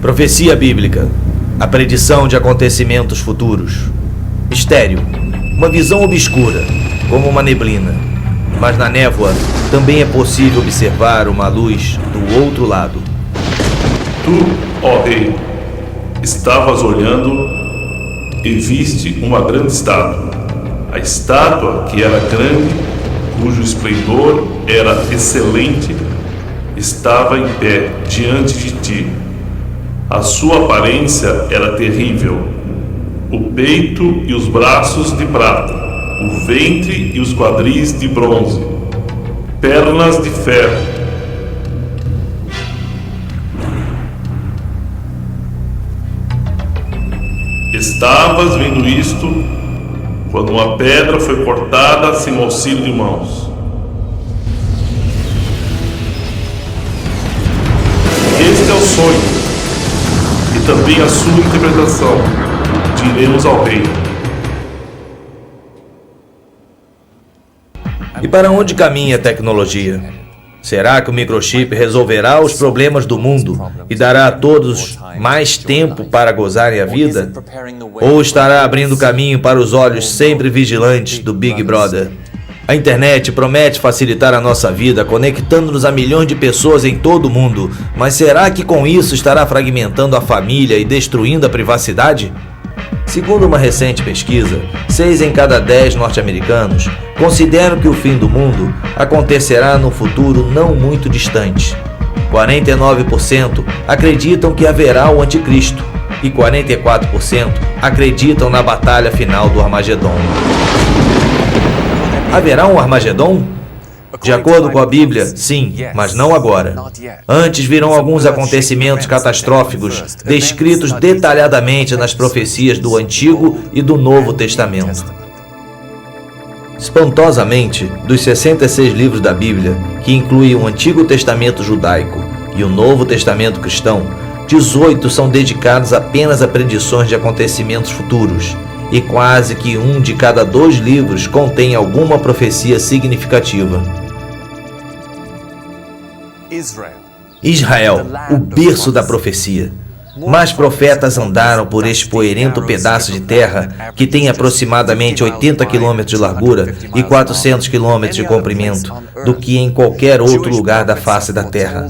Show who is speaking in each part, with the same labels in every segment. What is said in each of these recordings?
Speaker 1: Profecia bíblica. A predição de acontecimentos futuros. Mistério. Uma visão obscura, como uma neblina. Mas na névoa também é possível observar uma luz do outro lado.
Speaker 2: Tu, ó rei, estavas olhando e viste uma grande estátua. A estátua, que era grande, cujo esplendor era excelente, estava em pé diante de ti. A sua aparência era terrível. O peito e os braços de prata, o ventre e os quadris de bronze, pernas de ferro. Estavas vendo isto quando uma pedra foi cortada sem auxílio de mãos. Este é o sonho e também a sua interpretação. Diremos ao rei.
Speaker 1: E para onde caminha a tecnologia? Será que o microchip resolverá os problemas do mundo e dará a todos mais tempo para gozarem a vida? Ou estará abrindo caminho para os olhos sempre vigilantes do Big Brother? A internet promete facilitar a nossa vida, conectando-nos a milhões de pessoas em todo o mundo. Mas será que com isso estará fragmentando a família e destruindo a privacidade? Segundo uma recente pesquisa, 6 em cada 10 norte-americanos consideram que o fim do mundo acontecerá num futuro não muito distante. 49% acreditam que haverá o anticristo e 44% acreditam na batalha final do Armagedon. Haverá um Armagedon? De acordo com a Bíblia, sim, mas não agora. Antes virão alguns acontecimentos catastróficos descritos detalhadamente nas profecias do Antigo e do Novo Testamento. Espantosamente, dos 66 livros da Bíblia, que incluem o Antigo Testamento judaico e o Novo Testamento cristão, 18 são dedicados apenas a predições de acontecimentos futuros, e quase que 1 de cada 2 livros contém alguma profecia significativa. Israel, o berço da profecia. Mais profetas andaram por este poeirento pedaço de terra que tem aproximadamente 80 km de largura e 400 km de comprimento do que em qualquer outro lugar da face da terra.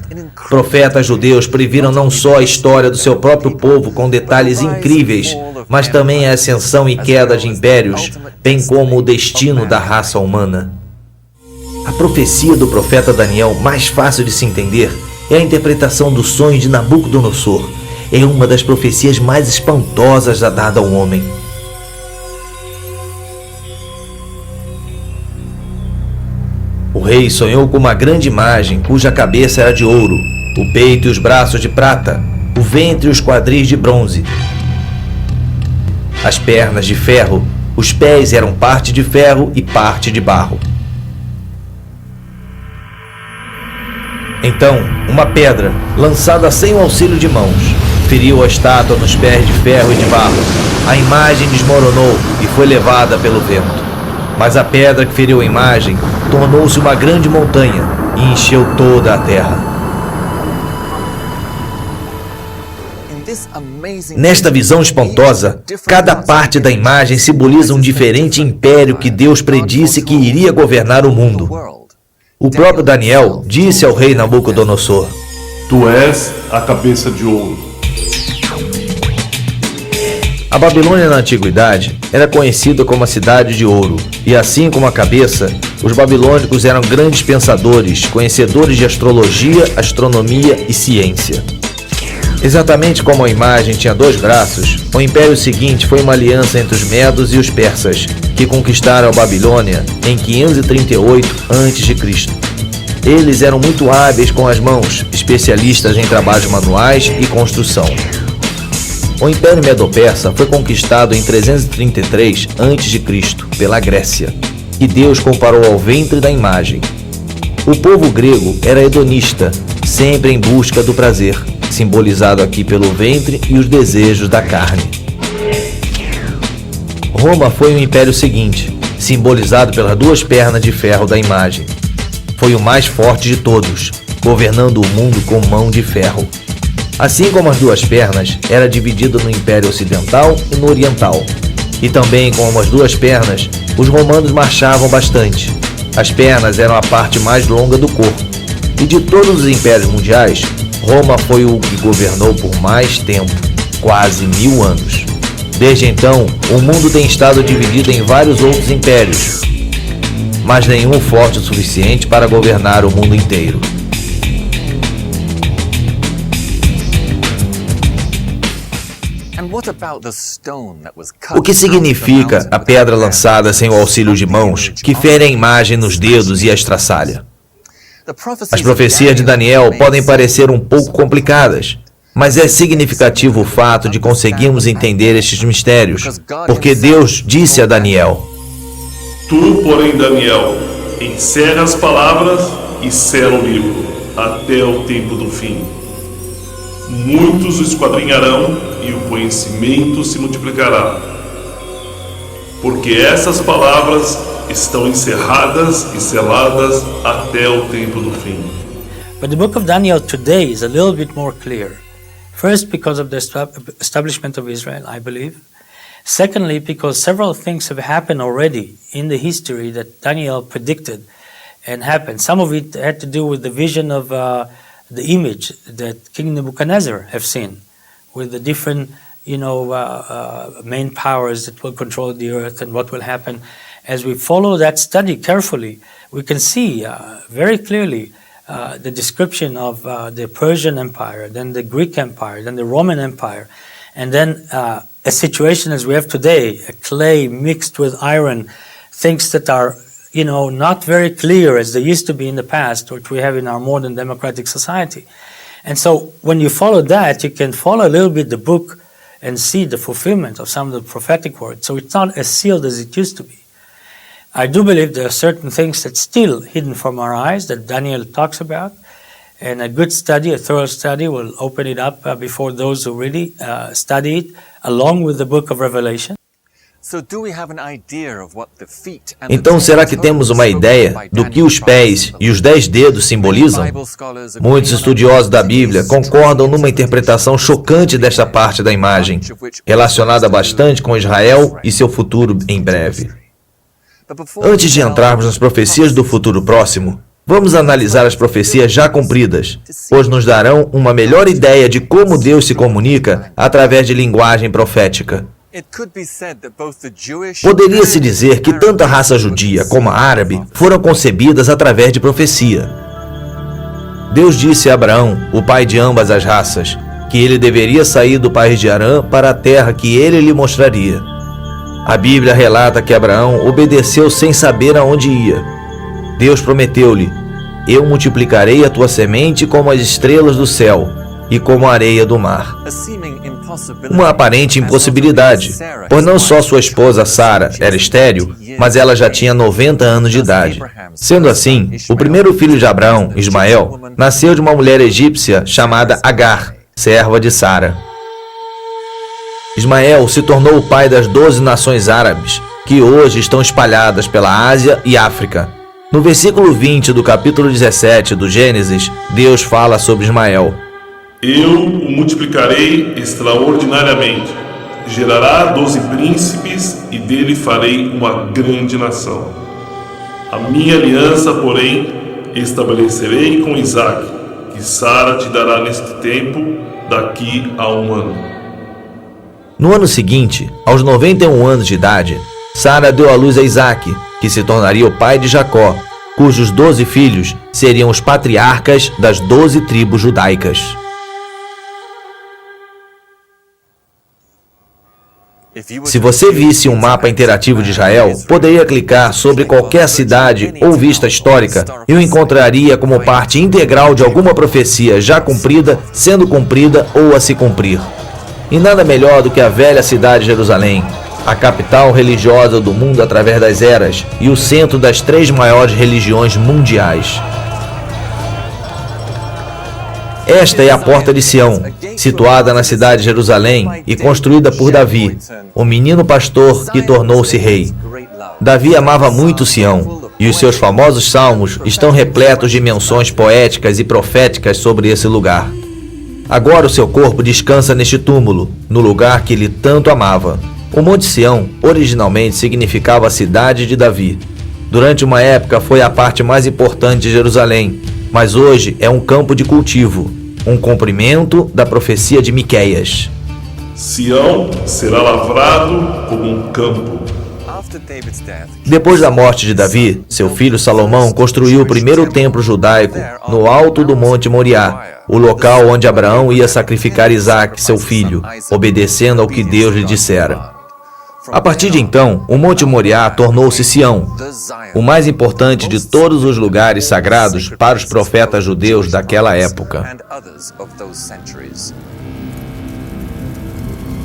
Speaker 1: Profetas judeus previram não só a história do seu próprio povo com detalhes incríveis, mas também a ascensão e queda de impérios, bem como o destino da raça humana. A profecia do profeta Daniel, mais fácil de se entender, é a interpretação do sonho de Nabucodonosor. É uma das profecias mais espantosas dada ao homem. O rei sonhou com uma grande imagem cuja cabeça era de ouro, o peito e os braços de prata, o ventre e os quadris de bronze, as pernas de ferro, os pés eram parte de ferro e parte de barro. Então, uma pedra, lançada sem o auxílio de mãos, feriu a estátua nos pés de ferro e de barro. A imagem desmoronou e foi levada pelo vento. Mas a pedra que feriu a imagem tornou-se uma grande montanha e encheu toda a terra. Nesta visão espantosa, cada parte da imagem simboliza um diferente império que Deus predisse que iria governar o mundo. O próprio Daniel disse ao rei Nabucodonosor:
Speaker 2: Tu és a cabeça de ouro.
Speaker 1: A Babilônia na antiguidade era conhecida como a cidade de ouro, e assim como a cabeça, os babilônicos eram grandes pensadores, conhecedores de astrologia, astronomia e ciência. Exatamente como a imagem tinha 2 braços, o império seguinte foi uma aliança entre os medos e os persas, que conquistaram a Babilônia em 538 a.C. Eles eram muito hábeis com as mãos, especialistas em trabalhos manuais e construção. O Império Medo-Persa foi conquistado em 333 a.C. pela Grécia, e Deus comparou ao ventre da imagem. O povo grego era hedonista, sempre em busca do prazer, simbolizado aqui pelo ventre e os desejos da carne. Roma foi o império seguinte, simbolizado pelas 2 pernas de ferro da imagem. Foi o mais forte de todos, governando o mundo com mão de ferro. Assim como as duas pernas, era dividido no Império Ocidental e no Oriental. E também como as duas pernas, os romanos marchavam bastante. As pernas eram a parte mais longa do corpo. E de todos os impérios mundiais, Roma foi o que governou por mais tempo, quase 1000 anos. Desde então, o mundo tem estado dividido em vários outros impérios, mas nenhum forte o suficiente para governar o mundo inteiro. O que significa a pedra lançada sem o auxílio de mãos, que fere a imagem nos dedos e a estraçalha? As profecias de Daniel podem parecer um pouco complicadas, mas é significativo o fato de conseguirmos entender estes mistérios, porque Deus disse a Daniel:
Speaker 2: Tu, porém, Daniel, encerra as palavras e sela o livro, até o tempo do fim. Muitos o esquadrinharão e o conhecimento se multiplicará. Porque essas palavras estão encerradas e seladas até o tempo do fim.
Speaker 3: But the book of Daniel today is a little bit more clear. First, because of the establishment of Israel, I believe. Secondly, because several things have happened already in the history that Daniel predicted and happened. Some of it had to do with the vision of the image that King Nebuchadnezzar have seen, with the different, main powers that will control the earth and what will happen. As we follow that study carefully, we can see very clearly the description of the Persian Empire, then the Greek Empire, then the Roman Empire, and then a situation as we have today, a clay mixed with iron, things that are not very clear as they used to be in the past, which we have in our modern democratic society. And so when you follow that, you can follow a little bit the book and see the fulfillment of some of the prophetic words. So it's not as sealed as it used to be. I do believe there are certain things that's still hidden from our eyes that Daniel talks about, and a good study, a thorough study, will open it up before those who really study it, along with the book of Revelation.
Speaker 1: Então, será que temos uma ideia do que os pés e os 10 dedos simbolizam? Muitos estudiosos da Bíblia concordam numa interpretação chocante desta parte da imagem, relacionada bastante com Israel e seu futuro em breve. Antes de entrarmos nas profecias do futuro próximo, vamos analisar as profecias já cumpridas, pois nos darão uma melhor ideia de como Deus se comunica através de linguagem profética. Poderia-se dizer que tanto a raça judia como a árabe foram concebidas através de profecia. Deus disse a Abraão, o pai de ambas as raças, que ele deveria sair do país de Harã para a terra que ele lhe mostraria. A Bíblia relata que Abraão obedeceu sem saber aonde ia. Deus prometeu-lhe: Eu multiplicarei a tua semente como as estrelas do céu e como a areia do mar. Uma aparente impossibilidade, pois não só sua esposa Sara era estéril, mas ela já tinha 90 anos de idade. Sendo assim, o primeiro filho de Abraão, Ismael, nasceu de uma mulher egípcia chamada Agar, serva de Sara. Ismael se tornou o pai das 12 nações árabes, que hoje estão espalhadas pela Ásia e África. No versículo 20 do capítulo 17 do Gênesis, Deus fala sobre Ismael.
Speaker 2: Eu o multiplicarei extraordinariamente, gerará 12 príncipes e dele farei uma grande nação. A minha aliança, porém, estabelecerei com Isaque, que Sara te dará neste tempo, daqui a 1 ano.
Speaker 1: No ano seguinte, aos 91 anos de idade, Sara deu à luz a Isaque, que se tornaria o pai de Jacó, cujos 12 filhos seriam os patriarcas das 12 tribos judaicas. Se você visse um mapa interativo de Israel, poderia clicar sobre qualquer cidade ou vista histórica e o encontraria como parte integral de alguma profecia já cumprida, sendo cumprida ou a se cumprir. E nada melhor do que a velha cidade de Jerusalém, a capital religiosa do mundo através das eras e o centro das 3 maiores religiões mundiais. Esta é a Porta de Sião, situada na cidade de Jerusalém e construída por Davi, o menino pastor que tornou-se rei. Davi amava muito Sião, e os seus famosos salmos estão repletos de menções poéticas e proféticas sobre esse lugar. Agora o seu corpo descansa neste túmulo, no lugar que ele tanto amava. O Monte Sião originalmente significava a cidade de Davi. Durante uma época foi a parte mais importante de Jerusalém, mas hoje é um campo de cultivo, um cumprimento da profecia de Miqueias.
Speaker 2: Sião será lavrado como um campo.
Speaker 1: Depois da morte de Davi, seu filho Salomão construiu o primeiro templo judaico no alto do Monte Moriá, o local onde Abraão ia sacrificar Isaque, seu filho, obedecendo ao que Deus lhe dissera. A partir de então, o Monte Moriá tornou-se Sião, o mais importante de todos os lugares sagrados para os profetas judeus daquela época.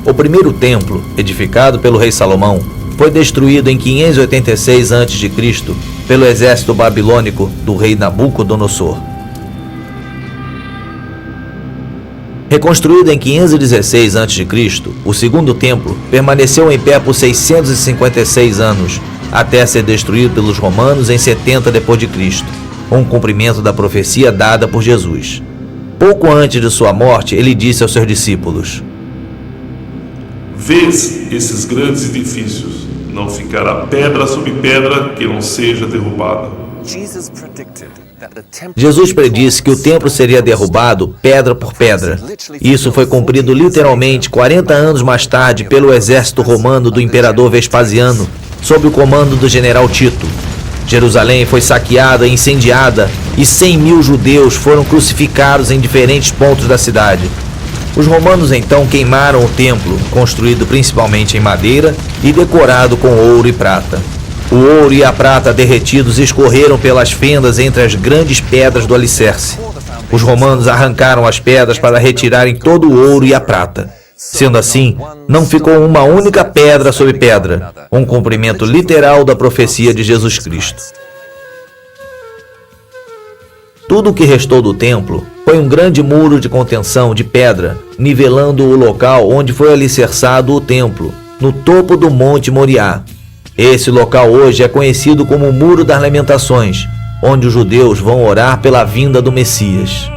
Speaker 1: O primeiro templo, edificado pelo rei Salomão, foi destruído em 586 a.C. pelo exército babilônico do rei Nabucodonosor. Reconstruído em 516 a.C., o segundo templo permaneceu em pé por 656 anos, até ser destruído pelos romanos em 70 d.C., um cumprimento da profecia dada por Jesus. Pouco antes de sua morte, ele disse aos seus discípulos:
Speaker 2: Vês esses grandes edifícios, não ficará pedra sobre pedra que não seja derrubada.
Speaker 1: Jesus predisse que o templo seria derrubado pedra por pedra. Isso foi cumprido literalmente 40 anos mais tarde pelo exército romano do imperador Vespasiano, sob o comando do general Tito. Jerusalém foi saqueada e incendiada, e 100.000 judeus foram crucificados em diferentes pontos da cidade. Os romanos então queimaram o templo, construído principalmente em madeira e decorado com ouro e prata. O ouro e a prata derretidos escorreram pelas fendas entre as grandes pedras do alicerce. Os romanos arrancaram as pedras para retirarem todo o ouro e a prata. Sendo assim, não ficou uma única pedra sobre pedra, um cumprimento literal da profecia de Jesus Cristo. Tudo o que restou do templo foi um grande muro de contenção de pedra, nivelando o local onde foi alicerçado o templo, no topo do Monte Moriá. Esse local hoje é conhecido como o Muro das Lamentações, onde os judeus vão orar pela vinda do Messias.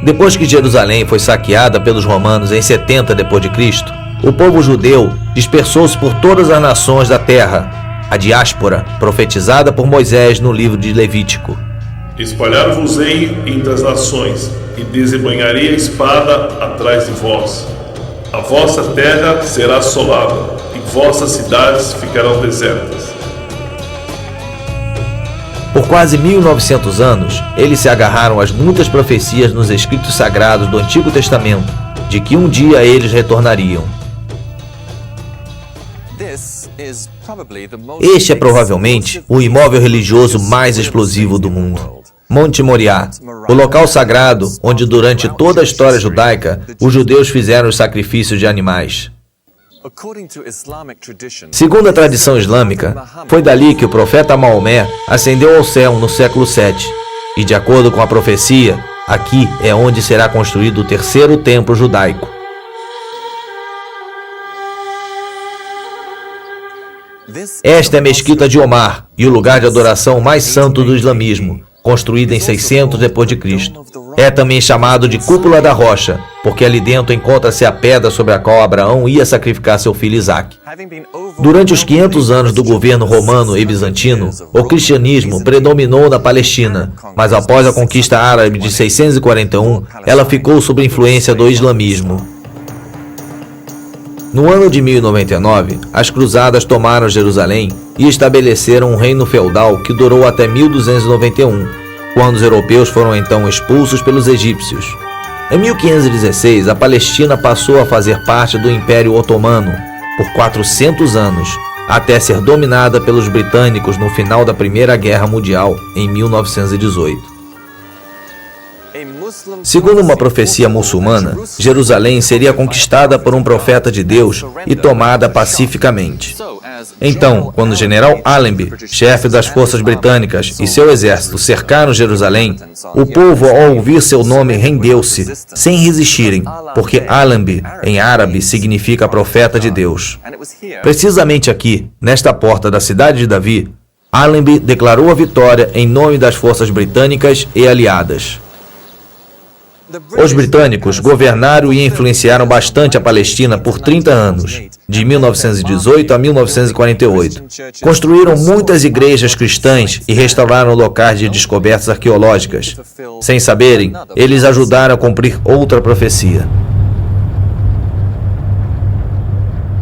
Speaker 1: Depois que Jerusalém foi saqueada pelos romanos em 70 d.C., o povo judeu dispersou-se por todas as nações da terra, a diáspora profetizada por Moisés no livro de Levítico.
Speaker 2: Espalhar-vos-ei entre as nações, e desembanharei a espada atrás de vós. A vossa terra será assolada, e vossas cidades ficarão desertas.
Speaker 1: Por quase 1900 anos, eles se agarraram às muitas profecias nos escritos sagrados do Antigo Testamento, de que um dia eles retornariam. Este é provavelmente o imóvel religioso mais explosivo do mundo. Monte Moriá, o local sagrado onde durante toda a história judaica os judeus fizeram os sacrifícios de animais. Segundo a tradição islâmica, foi dali que o profeta Maomé ascendeu ao céu no século VII. E de acordo com a profecia, aqui é onde será construído o terceiro templo judaico. Esta é a Mesquita de Omar e o lugar de adoração mais santo do islamismo, construída em 600 d.C. É também chamado de Cúpula da Rocha, porque ali dentro encontra-se a pedra sobre a qual Abraão ia sacrificar seu filho Isaque. Durante os 500 anos do governo romano e bizantino, o cristianismo predominou na Palestina, mas após a conquista árabe de 641, ela ficou sob a influência do islamismo. No ano de 1099, as cruzadas tomaram Jerusalém e estabeleceram um reino feudal que durou até 1291, quando os europeus foram então expulsos pelos egípcios. Em 1516, a Palestina passou a fazer parte do Império Otomano por 400 anos, até ser dominada pelos britânicos no final da Primeira Guerra Mundial, em 1918. Segundo uma profecia muçulmana, Jerusalém seria conquistada por um profeta de Deus e tomada pacificamente. Então, quando o general Allenby, chefe das forças britânicas, e seu exército cercaram Jerusalém, o povo, ao ouvir seu nome, rendeu-se, sem resistirem, porque Allenby, em árabe, significa profeta de Deus. Precisamente aqui, nesta porta da cidade de Davi, Allenby declarou a vitória em nome das forças britânicas e aliadas. Os britânicos governaram e influenciaram bastante a Palestina por 30 anos, de 1918 a 1948. Construíram muitas igrejas cristãs e restauraram locais de descobertas arqueológicas. Sem saberem, eles ajudaram a cumprir outra profecia.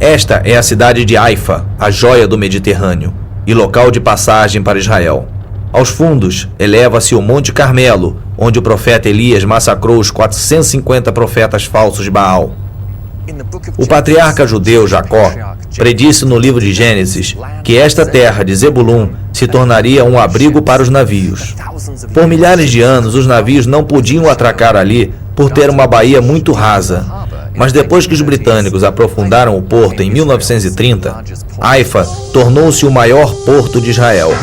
Speaker 1: Esta é a cidade de Haifa, a joia do Mediterrâneo, e local de passagem para Israel. Aos fundos, eleva-se o Monte Carmelo, onde o profeta Elias massacrou os 450 profetas falsos de Baal. O patriarca judeu Jacó predisse no livro de Gênesis que esta terra de Zebulun se tornaria um abrigo para os navios. Por milhares de anos, os navios não podiam atracar ali por ter uma baía muito rasa. Mas depois que os britânicos aprofundaram o porto em 1930, Haifa tornou-se o maior porto de Israel.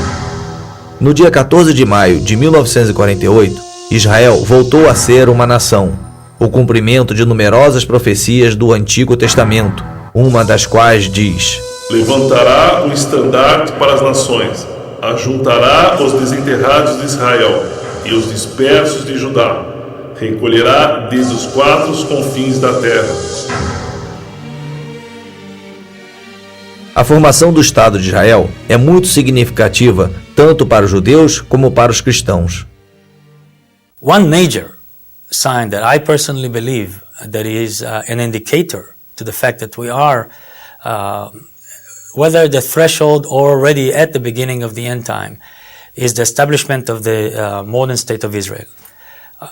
Speaker 1: No dia 14 de maio de 1948, Israel voltou a ser uma nação, o cumprimento de numerosas profecias do Antigo Testamento, uma das quais diz:
Speaker 2: levantará o estandarte para as nações, ajuntará os desenterrados de Israel e os dispersos de Judá, recolherá desde os quatro confins da terra.
Speaker 1: A formação do Estado de Israel é muito significativa tanto para os judeus como para os cristãos.
Speaker 3: One major sign that I personally believe that is an indicator to the fact that we are whether the threshold or already at the beginning of the end time is the establishment of the modern state of Israel.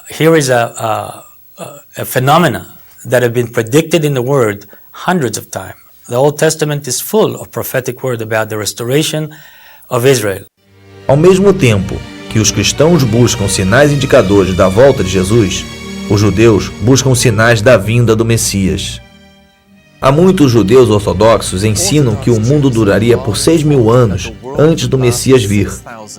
Speaker 3: Here is a phenomena that have been predicted in the Word hundreds of times. The Old Testament is full of prophetic word about the restoration of Israel.
Speaker 1: Ao mesmo tempo que os cristãos buscam sinais indicadores da volta de Jesus, os judeus buscam sinais da vinda do Messias. Há muitos judeus ortodoxos ensinam que o mundo duraria por 6.000 anos antes do Messias vir,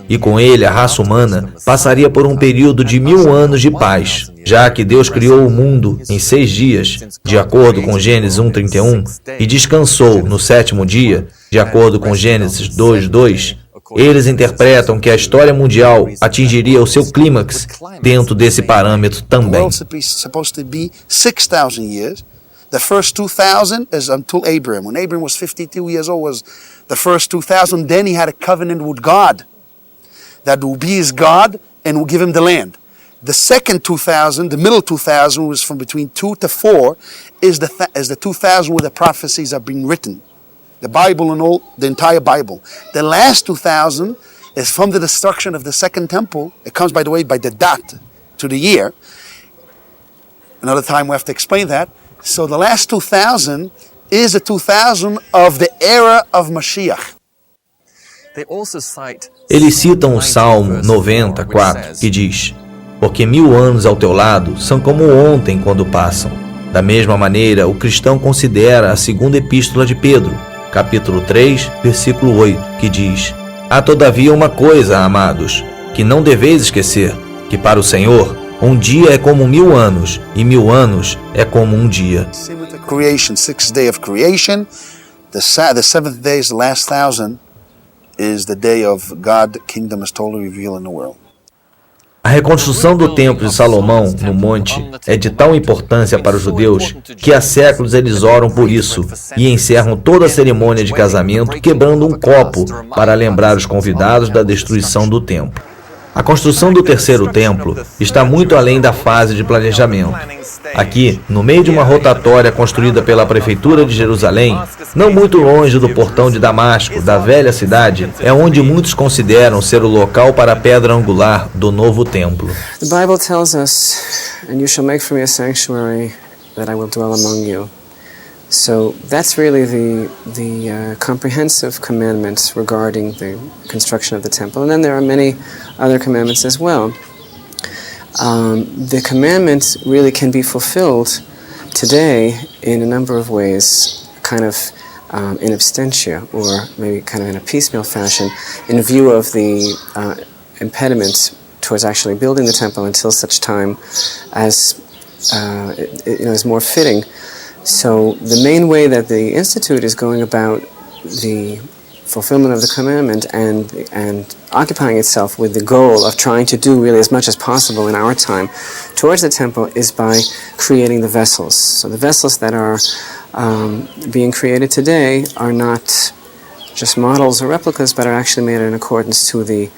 Speaker 1: e com ele a raça humana passaria por um período de 1.000 anos de paz, já que Deus criou o mundo em 6 dias, de acordo com Gênesis 1:31, e descansou no 7º dia, de acordo com Gênesis 2:2. Eles interpretam que a história mundial atingiria o seu clímax dentro desse parâmetro também.
Speaker 4: The first 2,000 is until Abraham. When Abraham was 52 years old, was the first 2,000. Then he had a covenant with God that will be his God and will give him the land. The second 2,000, the middle 2,000, was from between 2 to 4, is the 2,000 where the prophecies are being written. The Bible and all, the entire Bible. The last 2,000 is from the destruction of the second temple. It comes, by the way, by the dot to the year. Another time we have to explain that. So the last 2,000 is the 2,000 of the era of Mashiach.
Speaker 1: Eles citam o Salmo 94, que diz: porque 1.000 anos ao teu lado são como ontem quando passam. Da mesma maneira, o cristão considera a segunda epístola de Pedro, capítulo 3, versículo 8, que diz: há todavia uma coisa, amados, que não deveis esquecer, que para o Senhor um dia é como 1.000 anos, e 1.000 anos é como um dia.
Speaker 4: Creation, 6th day of creation. The 7th day is the last 1,000, is the day of God, kingdom is totally revealed in the world.
Speaker 1: A reconstrução do Templo de Salomão, no monte, é de tal importância para os judeus que há séculos eles oram por isso e encerram toda a cerimônia de casamento quebrando um copo para lembrar os convidados da destruição do templo. A construção do terceiro templo está muito além da fase de planejamento. Aqui, no meio de uma rotatória construída pela Prefeitura de Jerusalém, não muito longe do portão de Damasco, da velha cidade, é onde muitos consideram ser o local para a pedra angular do novo templo.
Speaker 5: The Bible tells us, "And you shall make for me a sanctuary that I will dwell among you." So that's really the comprehensive commandments regarding the construction of the temple. And then there are many other commandments as well. The commandments really can be fulfilled today in a number of ways, kind of in absentia, or maybe kind of in a piecemeal fashion, in view of the impediments towards actually building the temple until such time as is more fitting. So the main way that the Institute is going about the fulfillment of the commandment and occupying itself with the goal of trying to do really as much as possible in our time towards the temple is by creating the vessels. So the vessels that are being created today are not just models or replicas, but are actually made in accordance to the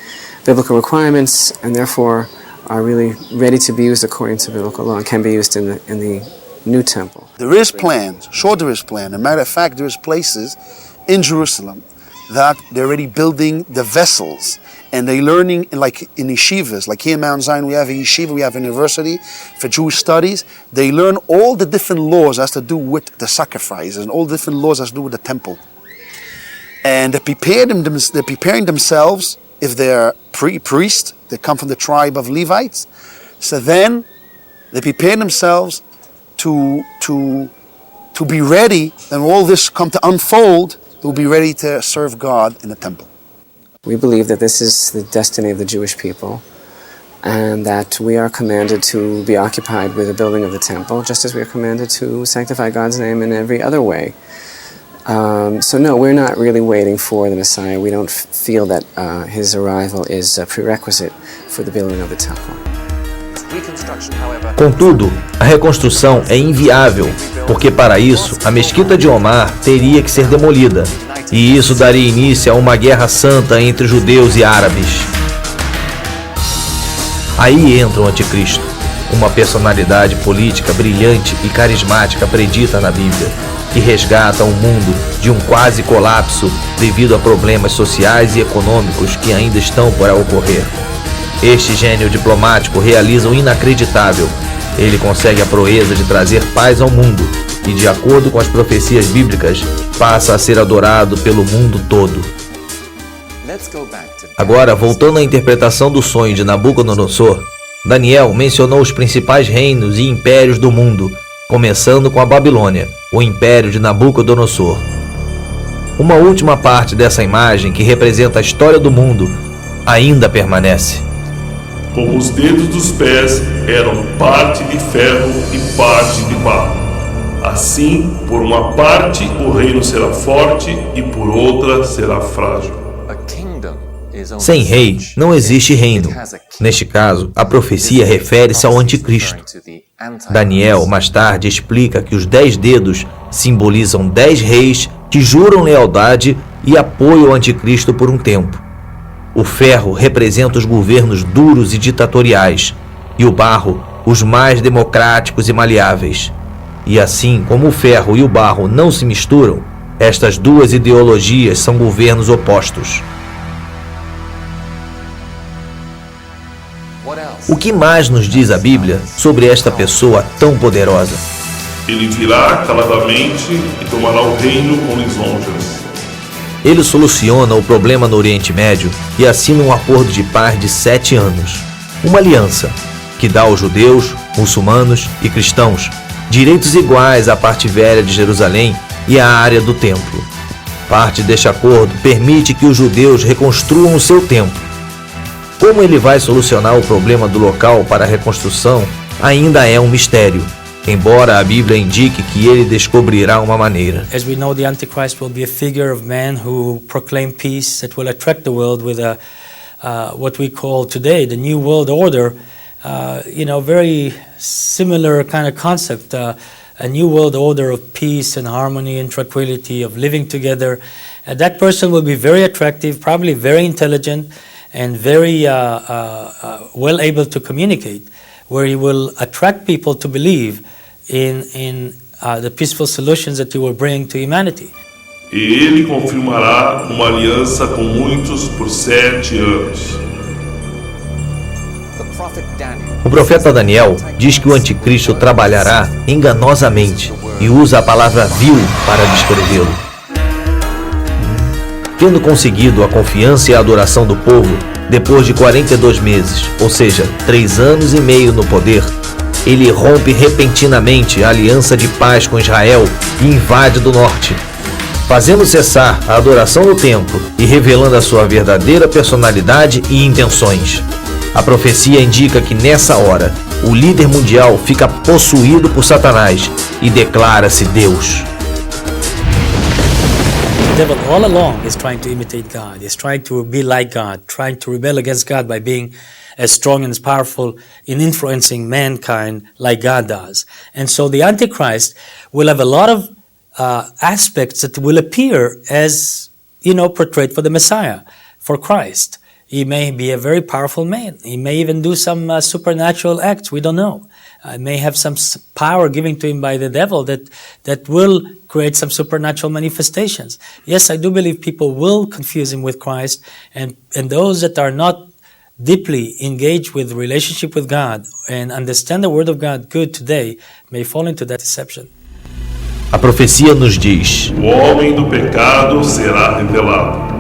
Speaker 5: biblical requirements and therefore are really ready to be used according to biblical law and can be used in the new temple.
Speaker 4: There is plans, sure there is plan. As a matter of fact, there is places in Jerusalem that they're already building the vessels and they're learning, like in yeshivas, like here in Mount Zion we have a yeshiva, we have a university for Jewish studies. They learn all the different laws that has to do with the sacrifice and all the different laws that has to do with the temple. And they're preparing themselves, if they're priest, they come from the tribe of Levites, so then they prepare themselves to be ready, and all this come to unfold, they'll be ready to serve God in the temple.
Speaker 5: We believe that this is the destiny of the Jewish people and that we are commanded to be occupied with the building of the temple, just as we are commanded to sanctify God's name in every other way. So no, we're not really waiting for the Messiah. We don't feel that his arrival is a prerequisite for the building of the temple.
Speaker 1: Contudo, a reconstrução é inviável, porque para isso a mesquita de Omar teria que ser demolida, e isso daria início a uma guerra santa entre judeus e árabes. Aí entra o anticristo, uma personalidade política brilhante e carismática predita na Bíblia, que resgata o mundo de um quase colapso devido a problemas sociais e econômicos que ainda estão por ocorrer. Este gênio diplomático realiza o inacreditável. Ele consegue a proeza de trazer paz ao mundo e, de acordo com as profecias bíblicas, passa a ser adorado pelo mundo todo. Agora, voltando à interpretação do sonho de Nabucodonosor, Daniel mencionou os principais reinos e impérios do mundo, começando com a Babilônia, o império de Nabucodonosor. Uma última parte dessa imagem, que representa a história do mundo, ainda permanece.
Speaker 2: Como os dedos dos pés eram parte de ferro e parte de barro. Assim, por uma parte o reino será forte e por outra será frágil.
Speaker 1: Sem rei, não existe reino. Neste caso, a profecia refere-se ao anticristo. Daniel, mais tarde, explica que os 10 dedos simbolizam 10 reis que juram lealdade e apoio ao anticristo por um tempo. O ferro representa os governos duros e ditatoriais, e o barro, os mais democráticos e maleáveis. E assim como o ferro e o barro não se misturam, estas duas ideologias são governos opostos. O que mais nos diz a Bíblia sobre esta pessoa tão poderosa?
Speaker 2: Ele virá caladamente e tomará o reino com lisonjas.
Speaker 1: Ele soluciona o problema no Oriente Médio e assina um acordo de paz de 7 anos. Uma aliança que dá aos judeus, muçulmanos e cristãos direitos iguais à parte velha de Jerusalém e à área do templo. Parte deste acordo permite que os judeus reconstruam o seu templo. Como ele vai solucionar o problema do local para a reconstrução ainda é um mistério, embora a Bíblia indique que ele descobrirá uma maneira.
Speaker 3: As we know, the Antichrist will be a figure of man who proclaim peace that will attract the world with what we call today the New World Order. Very similar kind of concept, a new world order of peace and harmony and tranquility, of living together. That person will be very attractive, probably very intelligent, and very well able to communicate, where he will attract people to believe in the peaceful solutions that he will bring to humanity.
Speaker 2: E ele confirmará uma aliança com muitos por 7 anos.
Speaker 1: O profeta Daniel diz que o anticristo trabalhará enganosamente e usa a palavra vil para descrevê-lo. Tendo conseguido a confiança e a adoração do povo, depois de 42 meses, ou seja, 3 anos e meio no poder, ele rompe repentinamente a aliança de paz com Israel e invade do norte, fazendo cessar a adoração no templo e revelando a sua verdadeira personalidade e intenções. A profecia indica que nessa hora, o líder mundial fica possuído por Satanás e declara-se Deus.
Speaker 3: devil all along is trying to imitate God. He's trying to be like God, trying to rebel against God by being as strong and as powerful in influencing mankind like God does. And so the Antichrist will have a lot of aspects that will appear as, portrayed for the Messiah, for Christ. He may be a very powerful man. He may even do some supernatural acts. We don't know. May have some power given to him by the devil that will create some supernatural manifestations. Yes, I do believe people will confuse him with Christ, and those that are not deeply engaged with relationship with God and understand the Word of God good today may fall into that deception.
Speaker 1: A profecia nos diz:
Speaker 2: O homem do pecado será revelado,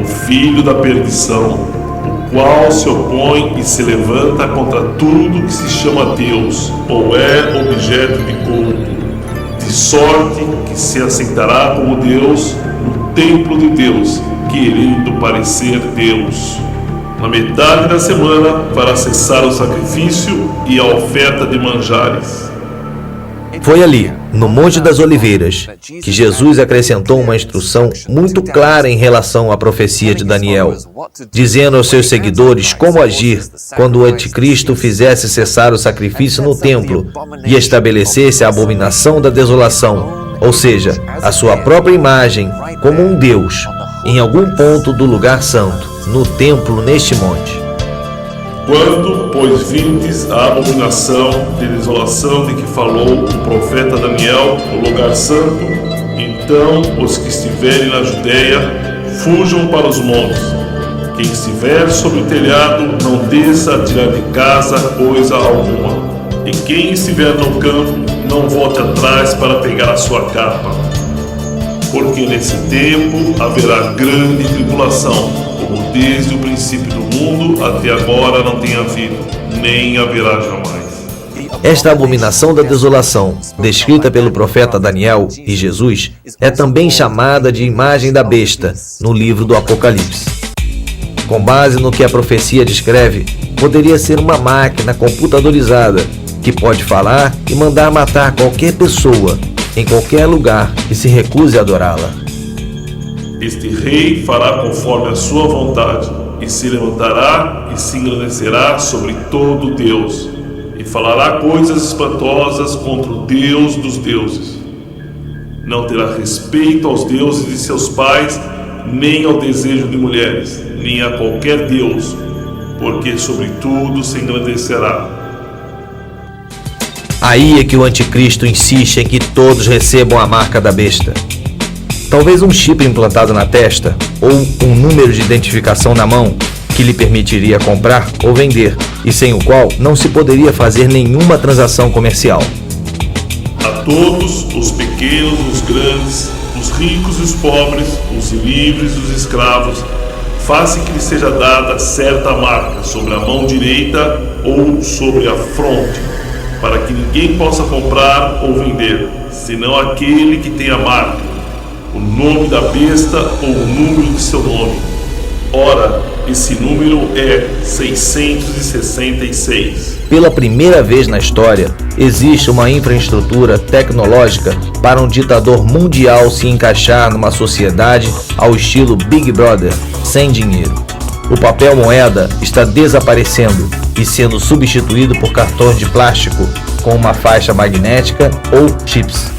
Speaker 2: o filho da perdição, o qual se opõe e se levanta contra tudo que se chama Deus ou é objeto de culto, de sorte que se assentará como Deus no templo de Deus, querendo parecer Deus. Na metade da semana, para cessar o sacrifício e a oferta de manjares.
Speaker 1: Foi ali, no Monte das Oliveiras, que Jesus acrescentou uma instrução muito clara em relação à profecia de Daniel, dizendo aos seus seguidores como agir quando o anticristo fizesse cessar o sacrifício no templo e estabelecesse a abominação da desolação, ou seja, a sua própria imagem como um Deus, em algum ponto do lugar santo, no templo neste monte.
Speaker 2: Quando, pois, virdes a abominação de desolação de que falou o profeta Daniel no lugar santo, então os que estiverem na Judeia fujam para os montes. Quem estiver sobre o telhado não desça a tirar de casa coisa alguma. E quem estiver no campo não volte atrás para pegar a sua capa. Porque nesse tempo haverá grande tribulação, como desde o princípio do mundo até agora não tem havido, nem haverá jamais.
Speaker 1: Esta abominação da desolação, descrita pelo profeta Daniel e Jesus, é também chamada de imagem da besta, no livro do Apocalipse. Com base no que a profecia descreve, poderia ser uma máquina computadorizada, que pode falar e mandar matar qualquer pessoa, em qualquer lugar que se recuse a adorá-la.
Speaker 2: Este rei fará conforme a sua vontade, e se levantará e se engrandecerá sobre todo Deus, e falará coisas espantosas contra o Deus dos deuses. Não terá respeito aos deuses de seus pais, nem ao desejo de mulheres, nem a qualquer Deus, porque sobre tudo se engrandecerá.
Speaker 1: Aí é que o anticristo insiste em que todos recebam a marca da besta. Talvez um chip implantado na testa ou um número de identificação na mão que lhe permitiria comprar ou vender e sem o qual não se poderia fazer nenhuma transação comercial.
Speaker 2: A todos, os pequenos, os grandes, os ricos e os pobres, os livres e os escravos, faça que lhe seja dada certa marca sobre a mão direita ou sobre a fronte, para que ninguém possa comprar ou vender, senão aquele que tem a marca, o nome da besta ou o número de seu nome. Ora, esse número é 666.
Speaker 1: Pela primeira vez na história, existe uma infraestrutura tecnológica para um ditador mundial se encaixar numa sociedade ao estilo Big Brother, sem dinheiro. O papel moeda está desaparecendo e sendo substituído por cartões de plástico com uma faixa magnética ou chips.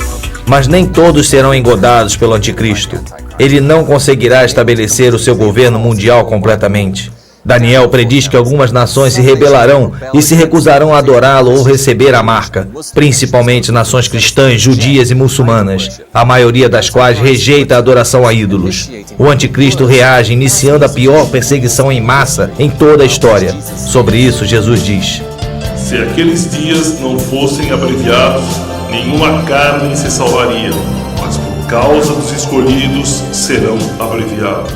Speaker 1: Mas nem todos serão engodados pelo anticristo. Ele não conseguirá estabelecer o seu governo mundial completamente. Daniel prediz que algumas nações se rebelarão e se recusarão a adorá-lo ou receber a marca, principalmente nações cristãs, judias e muçulmanas, a maioria das quais rejeita a adoração a ídolos. O anticristo reage iniciando a pior perseguição em massa em toda a história. Sobre isso, Jesus diz:
Speaker 2: Se aqueles dias não fossem abreviados, nenhuma carne se salvaria, mas por causa dos escolhidos serão abreviados.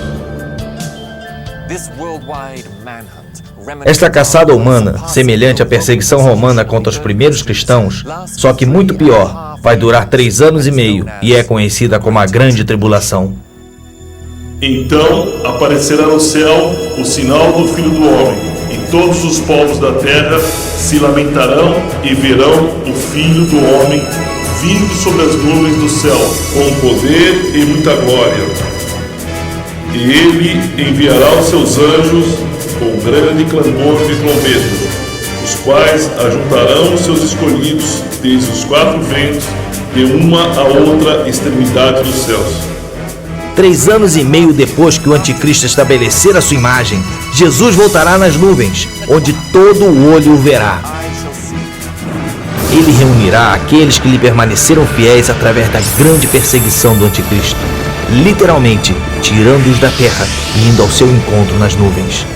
Speaker 1: Esta caçada humana, semelhante à perseguição romana contra os primeiros cristãos, só que muito pior, vai durar 3 anos e meio e é conhecida como a Grande Tribulação.
Speaker 2: Então aparecerá no céu o sinal do Filho do Homem, e todos os povos da terra se lamentarão e verão o Filho do Homem vindo sobre as nuvens do céu, com poder e muita glória. E ele enviará os seus anjos com grande clamor de trombetas, os quais ajuntarão os seus escolhidos desde os 4 ventos, de uma a outra extremidade dos céus.
Speaker 1: 3 anos e meio depois que o anticristo estabelecer a sua imagem, Jesus voltará nas nuvens, onde todo o olho o verá. Ele reunirá aqueles que lhe permaneceram fiéis através da grande perseguição do anticristo, literalmente tirando-os da terra e indo ao seu encontro nas nuvens.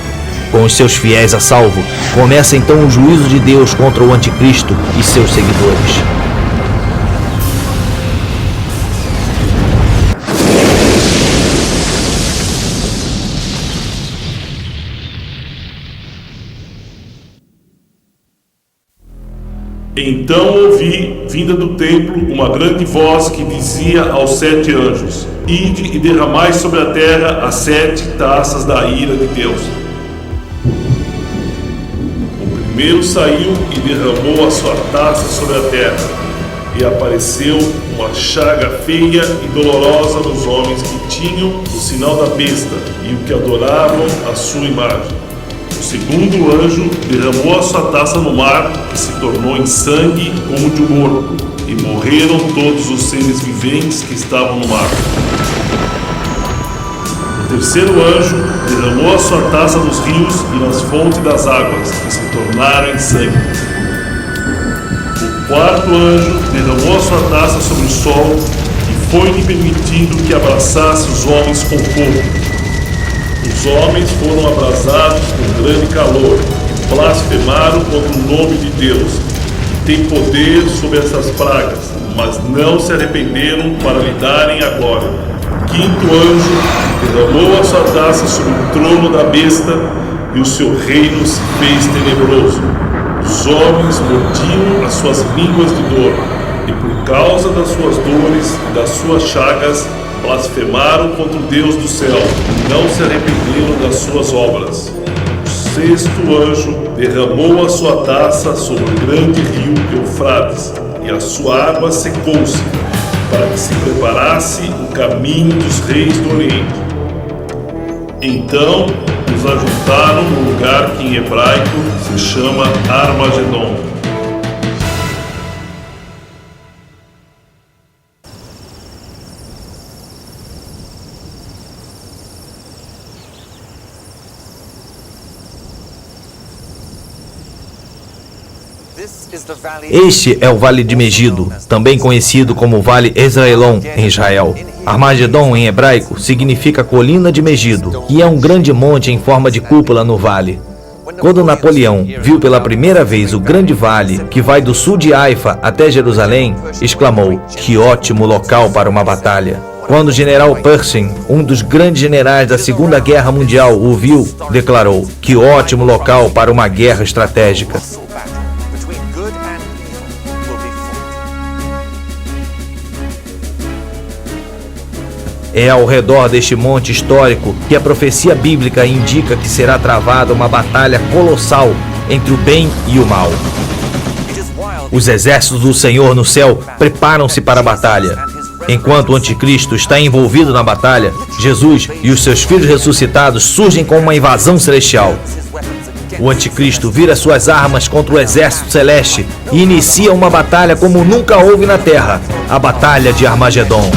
Speaker 1: Com os seus fiéis a salvo, começa então o juízo de Deus contra o anticristo e seus seguidores.
Speaker 2: Então ouvi, vinda do templo, uma grande voz que dizia aos 7 anjos: Ide e derramai sobre a terra as 7 taças da ira de Deus. O primeiro saiu e derramou a sua taça sobre a terra, e apareceu uma chaga feia e dolorosa nos homens que tinham o sinal da besta e o que adoravam a sua imagem. O segundo anjo derramou a sua taça no mar, que se tornou em sangue como de um morto, e morreram todos os seres viventes que estavam no mar. O terceiro anjo derramou a sua taça nos rios e nas fontes das águas, que se tornaram em sangue. O quarto anjo derramou a sua taça sobre o sol, e foi-lhe permitido que abraçasse os homens com fogo. Os homens foram abrasados com grande calor e blasfemaram contra o nome de Deus, que tem poder sobre essas pragas, mas não se arrependeram para lhe darem a glória. O quinto anjo derramou a sua taça sobre o trono da besta, e o seu reino se fez tenebroso. Os homens mordiam as suas línguas de dor, e por causa das suas dores e das suas chagas, blasfemaram contra o Deus do céu e não se arrependeram das suas obras. O sexto anjo derramou a sua taça sobre o grande rio Eufrates, e a sua água secou-se, para que se preparasse o caminho dos reis do Oriente. Então os ajuntaram no lugar que em hebraico se chama Armagedon.
Speaker 1: Este é o Vale de Megido, também conhecido como Vale Esdraelon em Israel. Armagedon em hebraico significa colina de Megido, e é um grande monte em forma de cúpula no vale. Quando Napoleão viu pela primeira vez o grande vale que vai do sul de Haifa até Jerusalém, exclamou: "Que ótimo local para uma batalha!" Quando o general Pershing, um dos grandes generais da Segunda Guerra Mundial, o viu, declarou: "Que ótimo local para uma guerra estratégica!" É ao redor deste monte histórico que a profecia bíblica indica que será travada uma batalha colossal entre o bem e o mal. Os exércitos do Senhor no céu preparam-se para a batalha. Enquanto o anticristo está envolvido na batalha, Jesus e os seus filhos ressuscitados surgem com uma invasão celestial. O anticristo vira suas armas contra o exército celeste e inicia uma batalha como nunca houve na terra, a Batalha de Armagedon.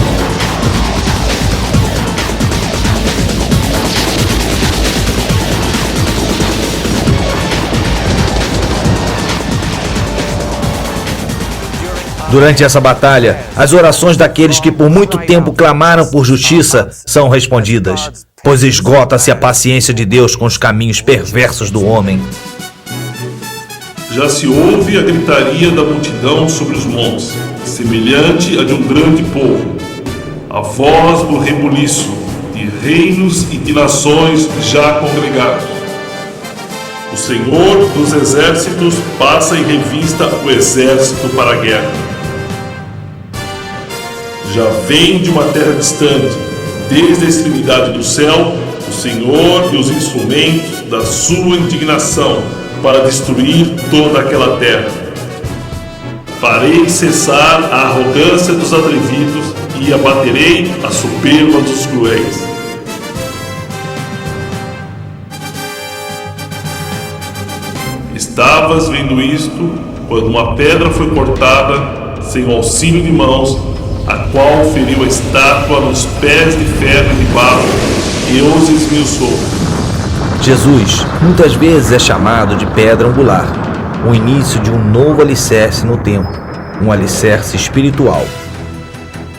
Speaker 1: Durante essa batalha, as orações daqueles que por muito tempo clamaram por justiça são respondidas, pois esgota-se a paciência de Deus com os caminhos perversos do homem.
Speaker 2: Já se ouve a gritaria da multidão sobre os montes, semelhante a de um grande povo, a voz do rebuliço de reinos e de nações já congregados. O Senhor dos exércitos passa em revista o exército para a guerra. Já vem de uma terra distante, desde a extremidade do céu, o Senhor e os instrumentos da sua indignação para destruir toda aquela terra. Farei cessar a arrogância dos atrevidos e abaterei a soberba dos cruéis. estavas vendo isto, quando uma pedra foi cortada, sem o auxílio de mãos, a qual feriu a estátua nos pés de ferro e de barro e os esmiuçou.
Speaker 1: Jesus muitas vezes é chamado de pedra angular, o início de um novo alicerce no tempo, um alicerce espiritual.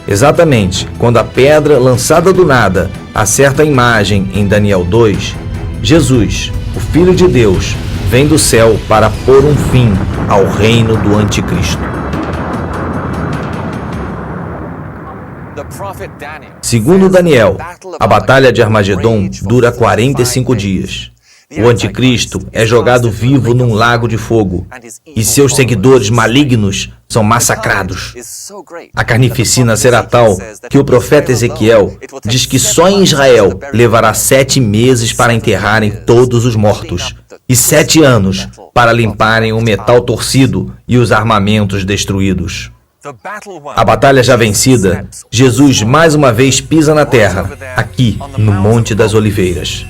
Speaker 1: Exatamente quando a pedra lançada do nada acerta a imagem em Daniel 2, Jesus, o Filho de Deus, vem do céu para pôr um fim ao reino do Anticristo. Segundo Daniel, a batalha de Armagedon dura 45 dias. O Anticristo é jogado vivo num lago de fogo e seus seguidores malignos são massacrados. A carnificina será tal que o profeta Ezequiel diz que só em Israel levará 7 meses para enterrarem todos os mortos e 7 anos para limparem o metal torcido e os armamentos destruídos. A batalha já vencida, Jesus mais uma vez pisa na terra, aqui no Monte das Oliveiras.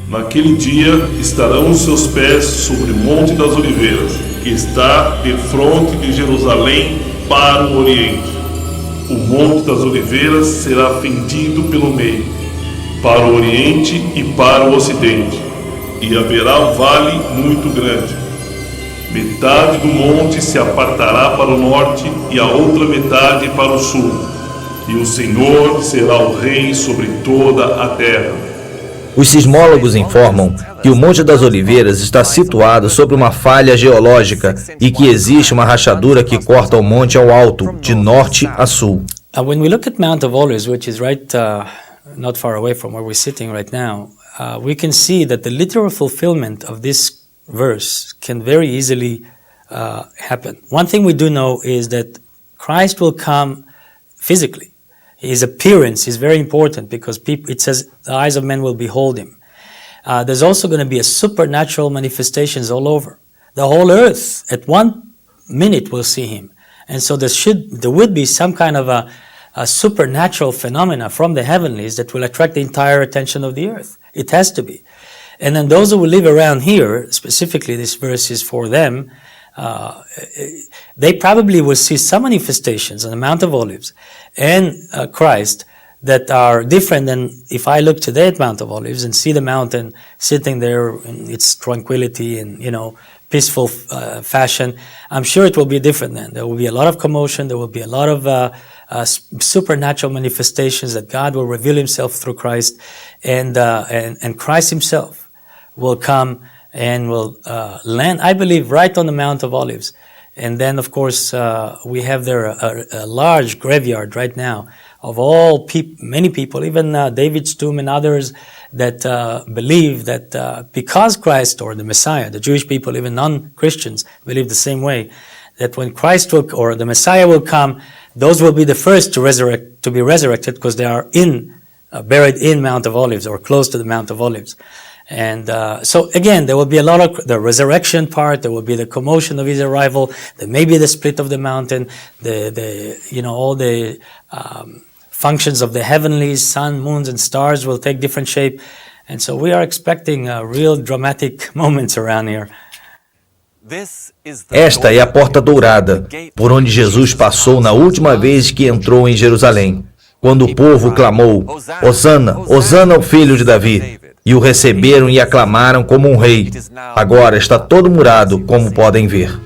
Speaker 2: Naquele dia estarão os seus pés sobre o Monte das Oliveiras, que está defronte de Jerusalém para o Oriente. O Monte das Oliveiras será fendido pelo meio, para o Oriente e para o Ocidente, e haverá um vale muito grande. Metade do monte se apartará para o norte e a outra metade para o sul, e o Senhor será o rei sobre toda a terra.
Speaker 1: Os sismólogos informam que o Monte das Oliveiras está situado sobre uma falha geológica e que existe uma rachadura que corta o monte ao alto, de norte a sul.
Speaker 3: When we look at Mount of Olives, which is not far away from where we're sitting right now, we can see that the literal fulfillment of this verse can very easily happen. One thing we do know is that Christ will come physically. His appearance is very important because it says the eyes of men will behold him. There's also going to be a supernatural manifestations all over. The whole earth at one minute will see him. And so there would be some kind of a supernatural phenomena from the heavenlies that will attract the entire attention of the earth. It has to be. And then those who will live around here, specifically this verse is for them, they probably will see some manifestations on the Mount of Olives and Christ that are different than if I look today at Mount of Olives and see the mountain sitting there in its tranquility and, peaceful fashion. I'm sure it will be different then. There will be a lot of commotion. There will be a lot of supernatural manifestations that God will reveal himself through Christ, and Christ himself will come and will land, I believe, right on the Mount of Olives. And then, of course, we have there a large graveyard right now of many people, even David's tomb and others that believe that because Christ or the Messiah, the Jewish people, even non-Christians, believe the same way, that when Christ or the Messiah will come, those will be the first to be resurrected because they are buried in Mount of Olives or close to the Mount of Olives. And so again, there will be a lot of the resurrection part. There will be the commotion of his arrival. There may be the split of the mountain. All the functions of the heavenlies, sun, moons, and stars will take different shape. And so we are expecting real dramatic moments around here.
Speaker 1: Esta é a porta dourada, por onde Jesus passou na última vez que entrou em Jerusalém, quando o povo clamou: Hosana, Hosana ao filho de Davi. E o receberam e aclamaram como um rei. Agora está todo murado, como podem ver.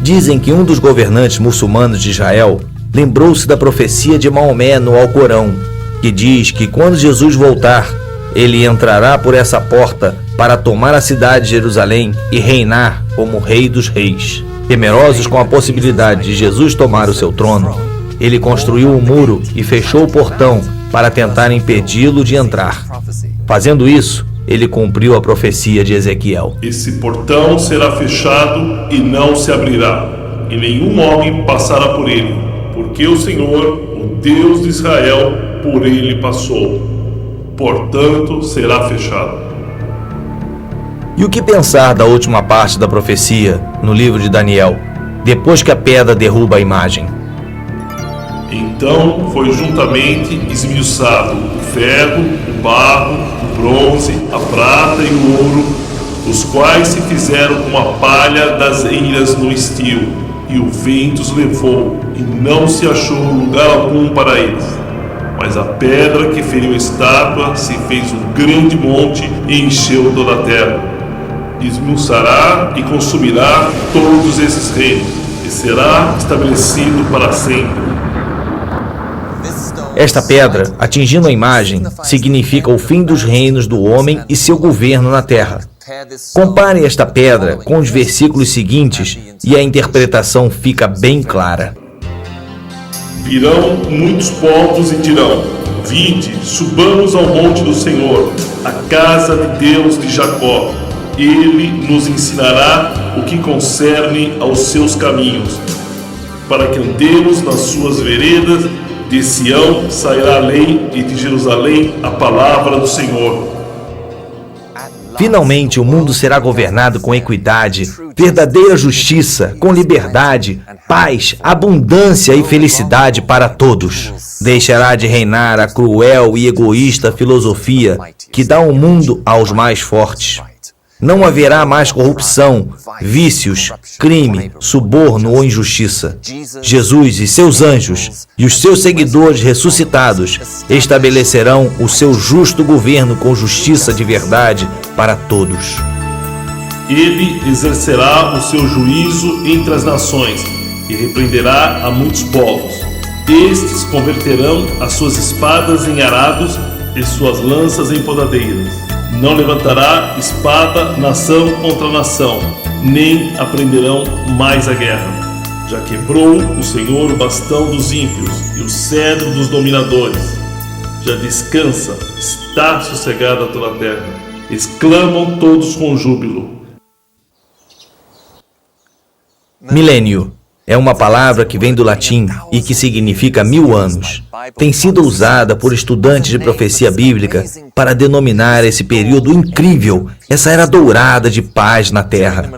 Speaker 1: Dizem que um dos governantes muçulmanos de Israel lembrou-se da profecia de Maomé no Alcorão, que diz que quando Jesus voltar, ele entrará por essa porta para tomar a cidade de Jerusalém e reinar como rei dos reis. Temerosos com a possibilidade de Jesus tomar o seu trono, ele construiu um muro e fechou o portão para tentar impedi-lo de entrar. Fazendo isso, ele cumpriu a profecia de Ezequiel.
Speaker 2: Esse portão será fechado e não se abrirá, e nenhum homem passará por ele, porque o Senhor, o Deus de Israel, por ele passou. Portanto, será fechado.
Speaker 1: E o que pensar da última parte da profecia, no livro de Daniel, depois que a pedra derruba a imagem?
Speaker 2: Então foi juntamente esmiuçado o ferro, o barro, o bronze, a prata e o ouro, os quais se fizeram como a palha das eiras no estio, e o vento os levou, e não se achou lugar algum para eles. Mas a pedra que feriu a estátua se fez um grande monte e encheu toda a terra. Esmiuçará e consumirá todos esses reinos, e será estabelecido para sempre.
Speaker 1: Esta pedra, atingindo a imagem, significa o fim dos reinos do homem e seu governo na terra. Compare esta pedra com os versículos seguintes e a interpretação fica bem clara.
Speaker 2: Virão muitos povos e dirão: vinde, subamos ao monte do Senhor, a casa de Deus de Jacó. Ele nos ensinará o que concerne aos seus caminhos, para que andemos nas suas veredas. De Sião sairá a lei, e de Jerusalém a palavra do Senhor.
Speaker 1: Finalmente, o mundo será governado com equidade, verdadeira justiça, com liberdade, paz, abundância e felicidade para todos. Deixará de reinar a cruel e egoísta filosofia que dá o mundo aos mais fortes. Não haverá mais corrupção, vícios, crime, suborno ou injustiça. Jesus e seus anjos e os seus seguidores ressuscitados estabelecerão o seu justo governo com justiça de verdade para todos.
Speaker 2: Ele exercerá o seu juízo entre as nações e repreenderá a muitos povos. Estes converterão as suas espadas em arados e suas lanças em podadeiras. Não levantará espada nação contra nação, nem aprenderão mais a guerra. Já quebrou o Senhor o bastão dos ímpios e o cedro dos dominadores. Já descansa, está sossegada toda a terra. Exclamam todos com júbilo.
Speaker 1: Milênio é uma palavra que vem do latim e que significa 1000 anos. Tem sido usada por estudantes de profecia bíblica para denominar esse período incrível, essa era dourada de paz na terra.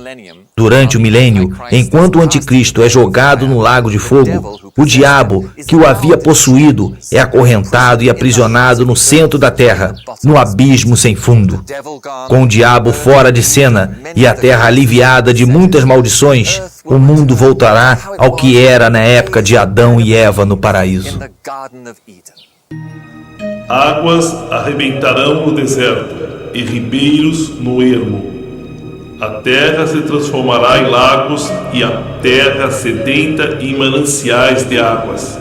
Speaker 1: Durante o milênio, enquanto o anticristo é jogado no lago de fogo, o diabo que o havia possuído é acorrentado e aprisionado no centro da terra, no abismo sem fundo. Com o diabo fora de cena e a terra aliviada de muitas maldições, o mundo voltará ao que era na época de Adão e Eva no paraíso.
Speaker 2: Águas arrebentarão no deserto e ribeiros no ermo. A terra se transformará em lagos e a terra sedenta em mananciais de águas.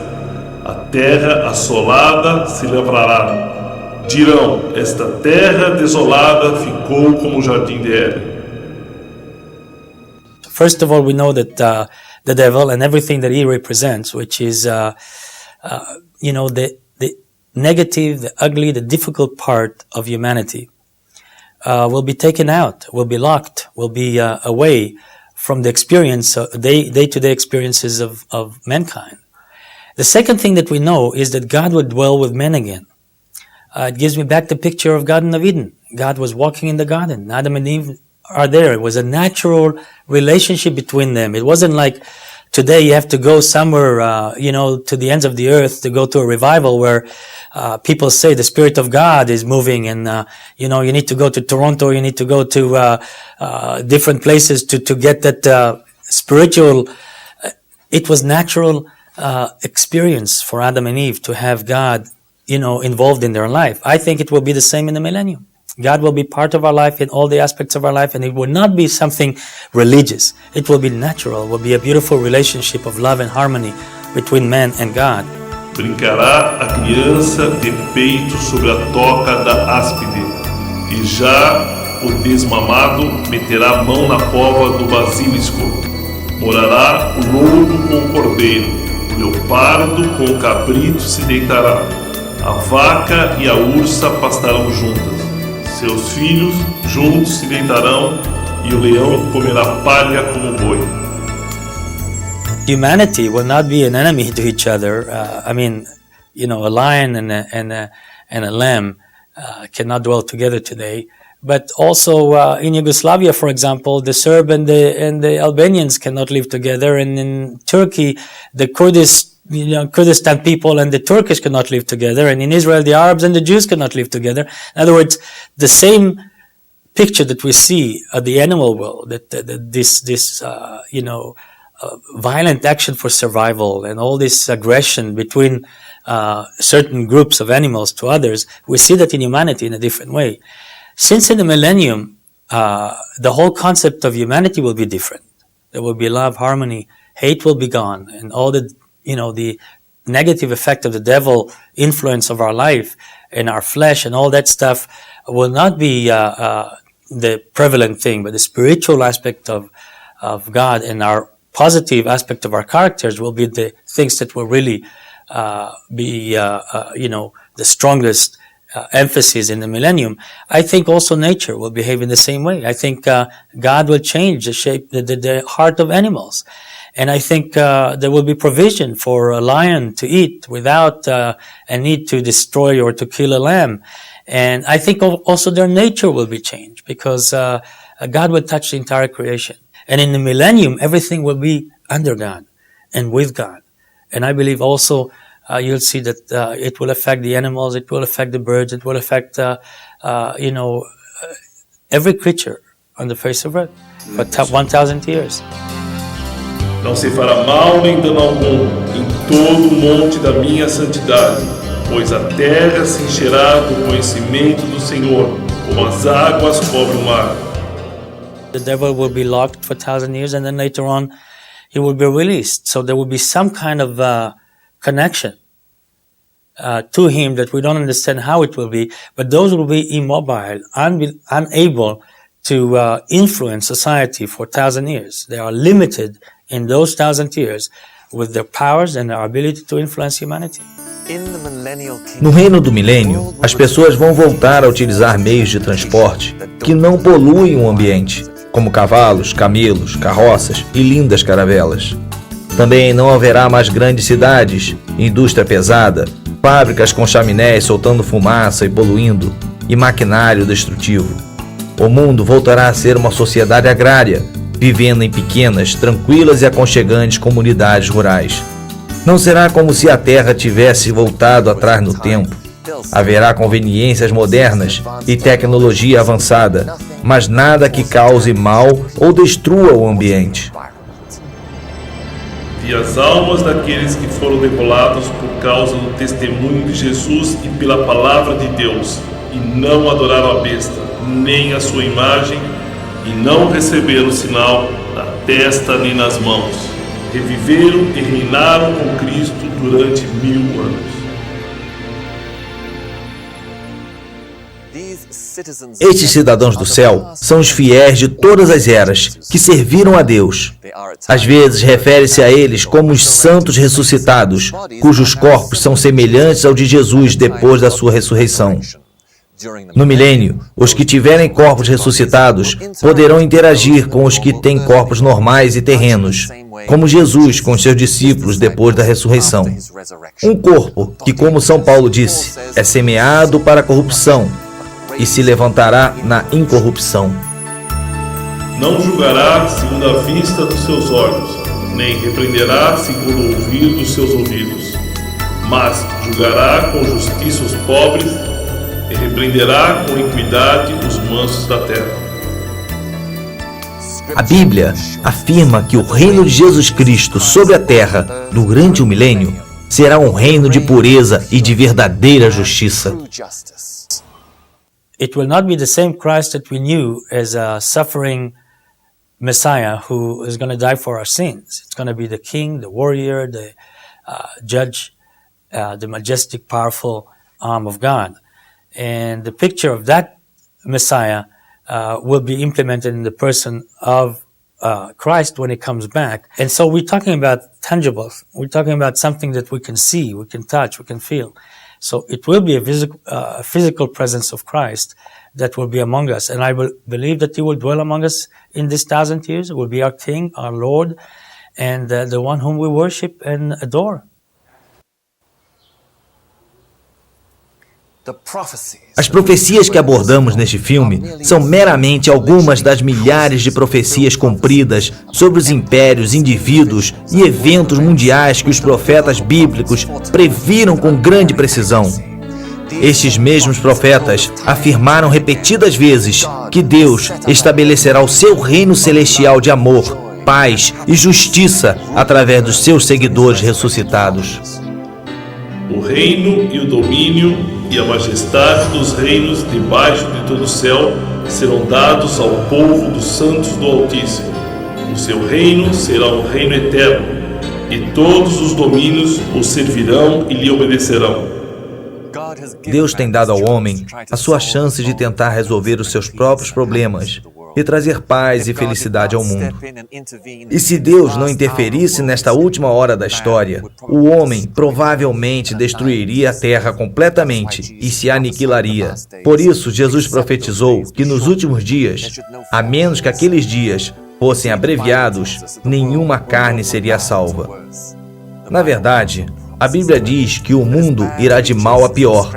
Speaker 2: A terra assolada se lavrará. Dirão: esta terra desolada ficou como o jardim de Éden.
Speaker 3: First of all, we know that the devil and everything that he represents, which is, the negative, the ugly, the difficult part of humanity, will be taken out, will be locked, will be away from the experience, day-to-day experiences of mankind. The second thing that we know is that God would dwell with men again. It gives me back the picture of Garden of Eden. God was walking in the garden. Adam and Eve are there. It was a natural relationship between them. It wasn't like today you have to go somewhere, to the ends of the earth to go to a revival where people say the Spirit of God is moving and, you need to go to Toronto, you need to go to different places to get that spiritual. It was natural experience for Adam and Eve to have God, involved in their life. I think it will be the same in the millennium. God will be part of our life in all the aspects of our life, and it will not be something religious. It will be natural. It will be a beautiful relationship of love and harmony between man and God.
Speaker 2: Brincará a criança de peito sobre a toca da áspide, e já o desmamado meterá a mão na cova do basilisco. Morará o lobo com o cordeiro, o leopardo com o cabrito se deitará. A vaca e a ursa pastarão juntas. Seus filhos juntos se deitarão e o leão comerá palha como boi.
Speaker 3: Humanity will not be an enemy to each other. A lion and a lamb cannot dwell together today. But also in Yugoslavia, for example, the Serb and the Albanians cannot live together, and in Turkey, the Kurdistan people and the Turkish cannot live together, and in Israel, the Arabs and the Jews cannot live together. In other words, the same picture that we see of the animal world, that this violent action for survival and all this aggression between certain groups of animals to others, we see that in humanity in a different way. Since in the millennium, the whole concept of humanity will be different. There will be love, harmony, hate will be gone, and all the negative effect of the devil influence of our life and our flesh and all that stuff will not be the prevalent thing, but the spiritual aspect of God and our positive aspect of our characters will be the things that will really be the strongest emphasis in the millennium. I think also nature will behave in the same way. I think God will change the shape, the heart of animals. And I think there will be provision for a lion to eat without a need to destroy or to kill a lamb. And I think also their nature will be changed because God will touch the entire creation. And in the millennium, everything will be under God and with God. And I believe also you'll see that it will affect the animals, it will affect the birds, it will affect every creature on the face of earth for 1,000 years.
Speaker 2: Não se fará mal nem dano algum em todo o monte da minha santidade, pois a terra se encherá do conhecimento do Senhor, como as águas cobrem o mar.
Speaker 3: The devil will be locked for 1,000 years, and then later on he will be released. So there will be some kind of connection to him that we don't understand how it will be, but those will be immobile, unable to influence society for 1,000 years. They are limited in those 1,000 years with their powers and their ability to influence humanity.
Speaker 1: No reino do milênio, as pessoas vão voltar a utilizar meios de transporte que não poluem o ambiente, como cavalos, camelos, carroças e lindas caravelas. Também não haverá mais grandes cidades, indústria pesada, fábricas com chaminés soltando fumaça e poluindo, e maquinário destrutivo. O mundo voltará a ser uma sociedade agrária, vivendo em pequenas, tranquilas e aconchegantes comunidades rurais. Não será como se a Terra tivesse voltado atrás no tempo. Haverá conveniências modernas e tecnologia avançada, mas nada que cause mal ou destrua o ambiente.
Speaker 2: E as almas daqueles que foram degolados por causa do testemunho de Jesus e pela palavra de Deus, e não adoraram a besta, nem a sua imagem, e não receberam o sinal na testa nem nas mãos. Reviveram e reinaram com Cristo durante 1000 anos.
Speaker 1: Estes cidadãos do céu são os fiéis de todas as eras, que serviram a Deus. Às vezes refere-se a eles como os santos ressuscitados, cujos corpos são semelhantes ao de Jesus depois da sua ressurreição. No milênio, os que tiverem corpos ressuscitados poderão interagir com os que têm corpos normais e terrenos, como Jesus com seus discípulos depois da ressurreição. Um corpo que, como São Paulo disse, é semeado para a corrupção e se levantará na incorrupção.
Speaker 2: Não julgará segundo a vista dos seus olhos, nem repreenderá segundo o ouvir dos seus ouvidos, mas julgará com justiça os pobres e repreenderá com equidade os mansos da terra.
Speaker 1: A Bíblia afirma que o reino de Jesus Cristo sobre a terra, durante o milênio, será um reino de pureza e de verdadeira justiça.
Speaker 3: It will not be the same Christ that we knew as a suffering Messiah who is going to die for our sins. It's going to be the king, the warrior, the judge, the majestic, powerful arm of God. And the picture of that Messiah will be implemented in the person of Christ when he comes back. And so we're talking about tangibles. We're talking about something that we can see, we can touch, we can feel. So it will be a physical presence of Christ that will be among us. And I will believe that he will dwell among us in this 1,000 years. He will be our King, our Lord, and the one whom we worship and adore.
Speaker 1: As profecias que abordamos neste filme são meramente algumas das milhares de profecias cumpridas sobre os impérios, indivíduos e eventos mundiais que os profetas bíblicos previram com grande precisão. Estes mesmos profetas afirmaram repetidas vezes que Deus estabelecerá o seu reino celestial de amor, paz e justiça através dos seus seguidores ressuscitados.
Speaker 2: O reino e o domínio e a majestade dos reinos debaixo de todo o céu serão dados ao povo dos santos do Altíssimo. O seu reino será um reino eterno, e todos os domínios o servirão e lhe obedecerão.
Speaker 1: Deus tem dado ao homem a sua chance de tentar resolver os seus próprios problemas e trazer paz e felicidade ao mundo. E se Deus não interferisse nesta última hora da história, o homem provavelmente destruiria a terra completamente e se aniquilaria. Por isso, Jesus profetizou que nos últimos dias, a menos que aqueles dias fossem abreviados, nenhuma carne seria salva. Na verdade, a Bíblia diz que o mundo irá de mal a pior,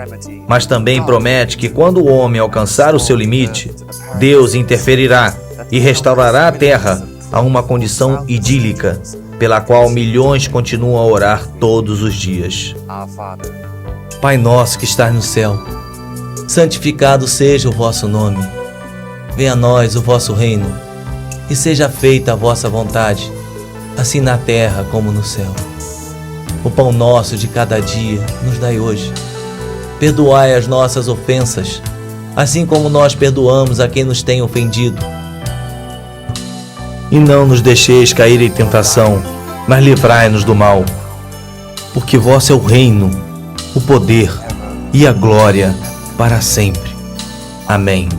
Speaker 1: mas também promete que quando o homem alcançar o seu limite, Deus interferirá e restaurará a terra a uma condição idílica, pela qual milhões continuam a orar todos os dias. Pai nosso que estás no céu, santificado seja o vosso nome. Venha a nós o vosso reino, e seja feita a vossa vontade, assim na terra como no céu. O pão nosso de cada dia nos dai hoje. Perdoai as nossas ofensas, assim como nós perdoamos a quem nos tem ofendido. E não nos deixeis cair em tentação, mas livrai-nos do mal. Porque vosso é o reino, o poder e a glória para sempre. Amém.